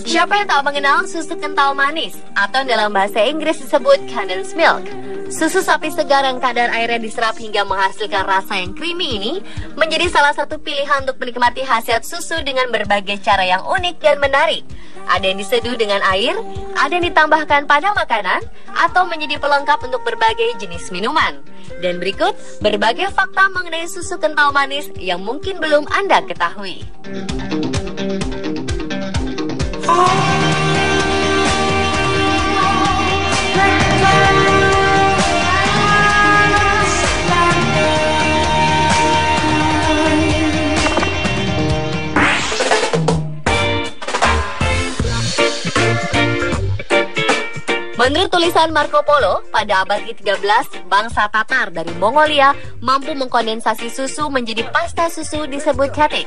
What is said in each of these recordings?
Siapa yang tak mengenal susu kental manis atau dalam bahasa Inggris disebut condensed milk? Susu sapi segar yang kadar airnya diserap hingga menghasilkan rasa yang creamy ini menjadi salah satu pilihan untuk menikmati khasiat susu dengan berbagai cara yang unik dan menarik. Ada yang diseduh dengan air, ada yang ditambahkan pada makanan, atau menjadi pelengkap untuk berbagai jenis minuman. Dan berikut berbagai fakta mengenai susu kental manis yang mungkin belum Anda ketahui. Menurut tulisan Marco Polo, pada abad ke-13, bangsa Tatar dari Mongolia mampu mengkondensasi susu menjadi pasta susu disebut ketik.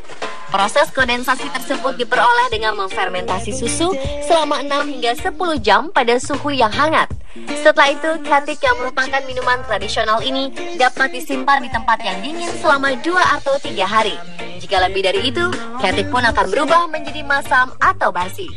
Proses kondensasi tersebut diperoleh dengan memfermentasi susu selama 6 hingga 10 jam pada suhu yang hangat. Setelah itu, ketik yang merupakan minuman tradisional ini dapat disimpan di tempat yang dingin selama 2 atau 3 hari. Jika lebih dari itu, ketik pun akan berubah menjadi masam atau basi.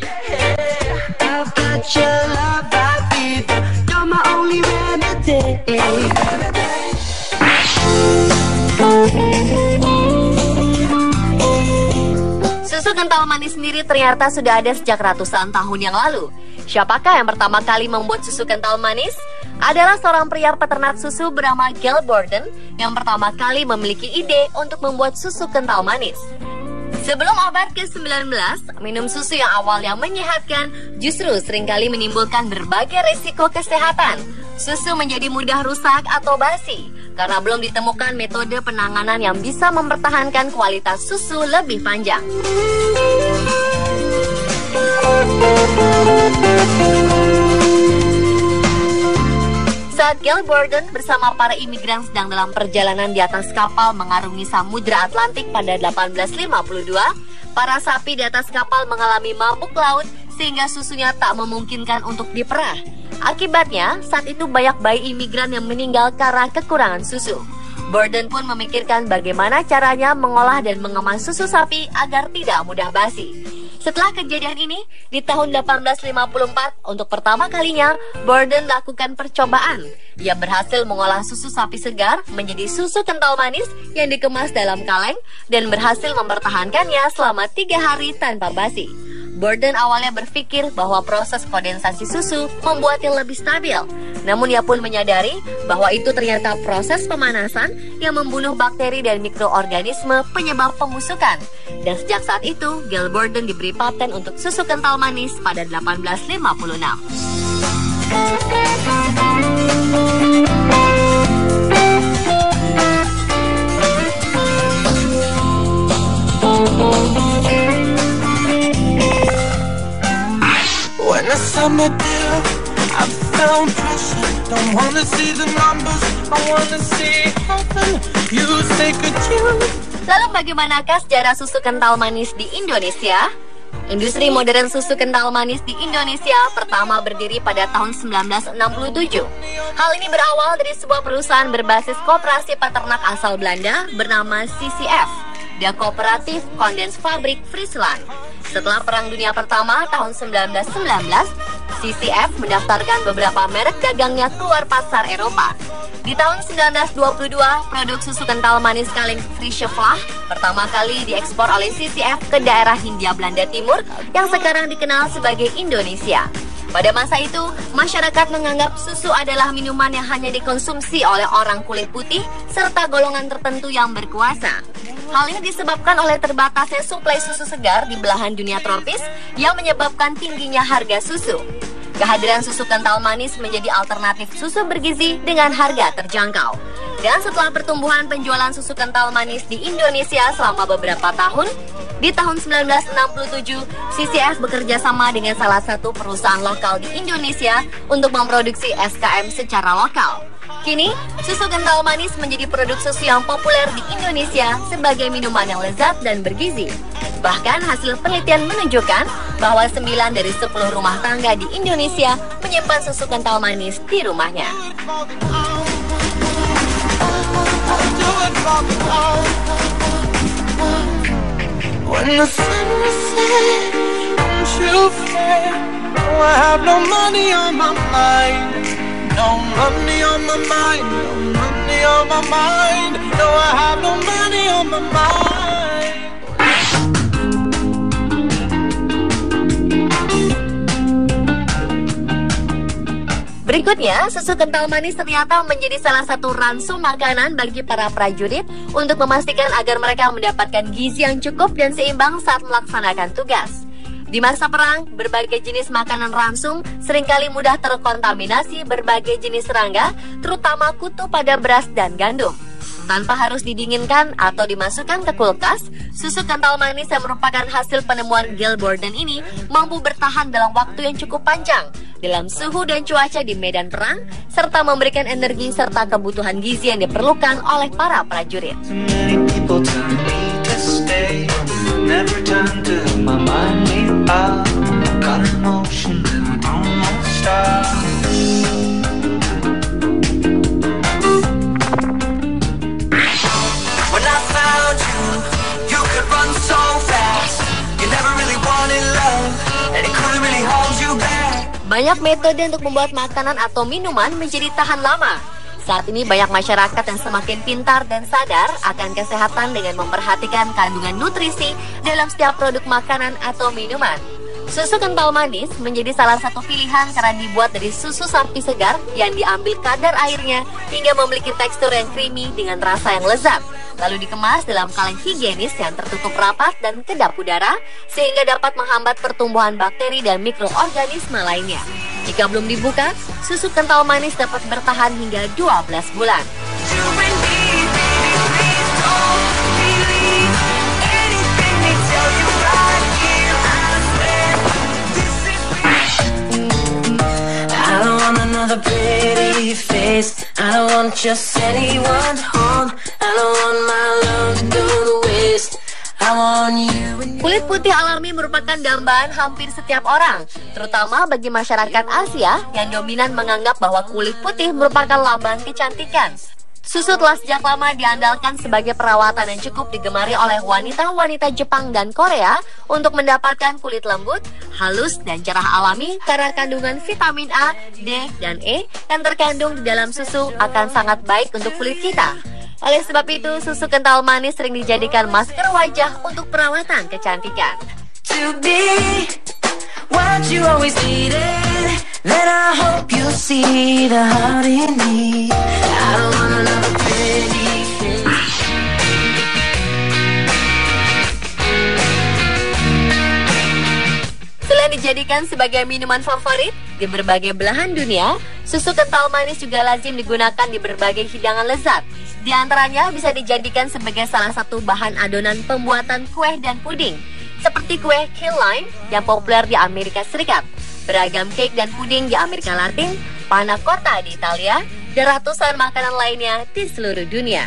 Susu kental manis sendiri ternyata sudah ada sejak ratusan tahun yang lalu. Siapakah yang pertama kali membuat susu kental manis? Adalah seorang pria peternak susu bernama Gail Borden yang pertama kali memiliki ide untuk membuat susu kental manis. Sebelum abad ke-19, minum susu yang awalnya menyehatkan justru seringkali menimbulkan berbagai risiko kesehatan. Susu menjadi mudah rusak atau basi karena belum ditemukan metode penanganan yang bisa mempertahankan kualitas susu lebih panjang. Saat Gail Borden bersama para imigran sedang dalam perjalanan di atas kapal mengarungi Samudra Atlantik pada 1852, para sapi di atas kapal mengalami mabuk laut sehingga susunya tak memungkinkan untuk diperah. Akibatnya, saat itu banyak bayi imigran yang meninggal karena kekurangan susu. Borden pun memikirkan bagaimana caranya mengolah dan mengemas susu sapi agar tidak mudah basi. Setelah kejadian ini, di tahun 1854, untuk pertama kalinya, Borden lakukan percobaan. Ia berhasil mengolah susu sapi segar menjadi susu kental manis yang dikemas dalam kaleng dan berhasil mempertahankannya selama 3 hari tanpa basi. Borden awalnya berpikir bahwa proses kondensasi susu membuatnya lebih stabil. Namun ia pun menyadari bahwa itu ternyata proses pemanasan yang membunuh bakteri dan mikroorganisme penyebab pembusukan. Dan sejak saat itu, Gail Borden diberi paten untuk susu kental manis pada 1856. When the summer deal, I found pressure. Don't wanna see the numbers, I wanna see heaven. You say could you? Lalu bagaimanakah sejarah susu kental manis di Indonesia? Industri modern susu kental manis di Indonesia pertama berdiri pada tahun 1967. Hal ini berawal dari sebuah perusahaan berbasis koperasi peternak asal Belanda bernama CCF, The Cooperative Condensed Fabrik Friesland. Setelah Perang Dunia Pertama tahun 1919, CCF mendaftarkan beberapa merek dagangnya keluar pasar Eropa. Di tahun 1922, produk susu kental manis kaleng Friesche Vlag pertama kali diekspor oleh CCF ke daerah Hindia Belanda Timur yang sekarang dikenal sebagai Indonesia. Pada masa itu, masyarakat menganggap susu adalah minuman yang hanya dikonsumsi oleh orang kulit putih serta golongan tertentu yang berkuasa. Hal ini disebabkan oleh terbatasnya suplai susu segar di belahan dunia tropis yang menyebabkan tingginya harga susu. Kehadiran susu kental manis menjadi alternatif susu bergizi dengan harga terjangkau. Dan setelah pertumbuhan penjualan susu kental manis di Indonesia selama beberapa tahun, di tahun 1967, CCF bekerja sama dengan salah satu perusahaan lokal di Indonesia untuk memproduksi SKM secara lokal. Kini, susu kental manis menjadi produk susu yang populer di Indonesia sebagai minuman yang lezat dan bergizi. Bahkan hasil penelitian menunjukkan bahwa 9 dari 10 rumah tangga di Indonesia menyimpan susu kental manis di rumahnya. When the sun will set, don't you fear. No, I have no money on my mind. No money on my mind. No money on my mind. No, I have no money on my mind. Berikutnya, susu kental manis ternyata menjadi salah satu ransum makanan bagi para prajurit untuk memastikan agar mereka mendapatkan gizi yang cukup dan seimbang saat melaksanakan tugas. Di masa perang, berbagai jenis makanan ransum seringkali mudah terkontaminasi berbagai jenis serangga, terutama kutu pada beras dan gandum. Tanpa harus didinginkan atau dimasukkan ke kulkas, susu kental manis yang merupakan hasil penemuan Gail Borden ini mampu bertahan dalam waktu yang cukup panjang dalam suhu dan cuaca di medan perang, serta memberikan energi serta kebutuhan gizi yang diperlukan oleh para prajurit. Banyak metode untuk membuat makanan atau minuman menjadi tahan lama. Saat ini banyak masyarakat yang semakin pintar dan sadar akan kesehatan dengan memperhatikan kandungan nutrisi dalam setiap produk makanan atau minuman. Susu kental manis menjadi salah satu pilihan karena dibuat dari susu sapi segar yang diambil kadar airnya hingga memiliki tekstur yang creamy dengan rasa yang lezat. Lalu dikemas dalam kaleng higienis yang tertutup rapat dan kedap udara sehingga dapat menghambat pertumbuhan bakteri dan mikroorganisme lainnya. Jika belum dibuka, susu kental manis dapat bertahan hingga 12 bulan. Another pretty face. I don't want just anyone to hold. I don't want my love to go to waste. I want you and you. Kulit putih alami merupakan dambaan hampir setiap orang, terutama bagi masyarakat Asia yang dominan menganggap bahwa kulit putih merupakan lambang kecantikan. Susu telah sejak lama diandalkan sebagai perawatan yang cukup digemari oleh wanita-wanita Jepang dan Korea untuk mendapatkan kulit lembut, halus, dan cerah alami karena kandungan vitamin A, D, dan E yang terkandung di dalam susu akan sangat baik untuk kulit kita. Oleh sebab itu, susu kental manis sering dijadikan masker wajah untuk perawatan kecantikan. To be what you always needed, then I hope you see the heart in me. I don't want another pretty face. Selain dijadikan sebagai minuman favorit di berbagai belahan dunia, susu kental manis juga lazim digunakan di berbagai hidangan lezat. Di antaranya bisa dijadikan sebagai salah satu bahan adonan pembuatan kue dan puding, seperti kue key lime yang populer di Amerika Serikat, beragam cake dan puding di Amerika Latin, panna cotta di Italia, dan ratusan makanan lainnya di seluruh dunia.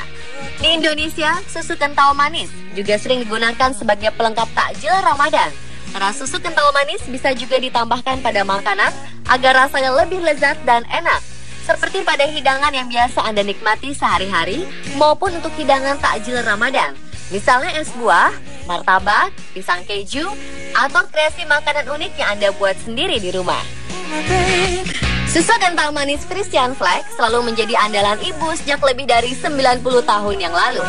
Di Indonesia, susu kental manis juga sering digunakan sebagai pelengkap takjil Ramadan. Karena susu kental manis bisa juga ditambahkan pada makanan agar rasanya lebih lezat dan enak, seperti pada hidangan yang biasa Anda nikmati sehari-hari maupun untuk hidangan takjil Ramadan. Misalnya es buah, martabak, pisang keju, atau kreasi makanan unik yang Anda buat sendiri di rumah. Susu kental manis Frisian Flag selalu menjadi andalan ibu sejak lebih dari 90 tahun yang lalu.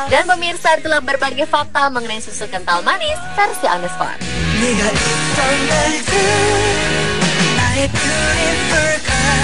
Dan pemirsa, itulah berbagai fakta mengenai susu kental manis versi on the spot. 네가 있던 날 그 나의 beautiful girl.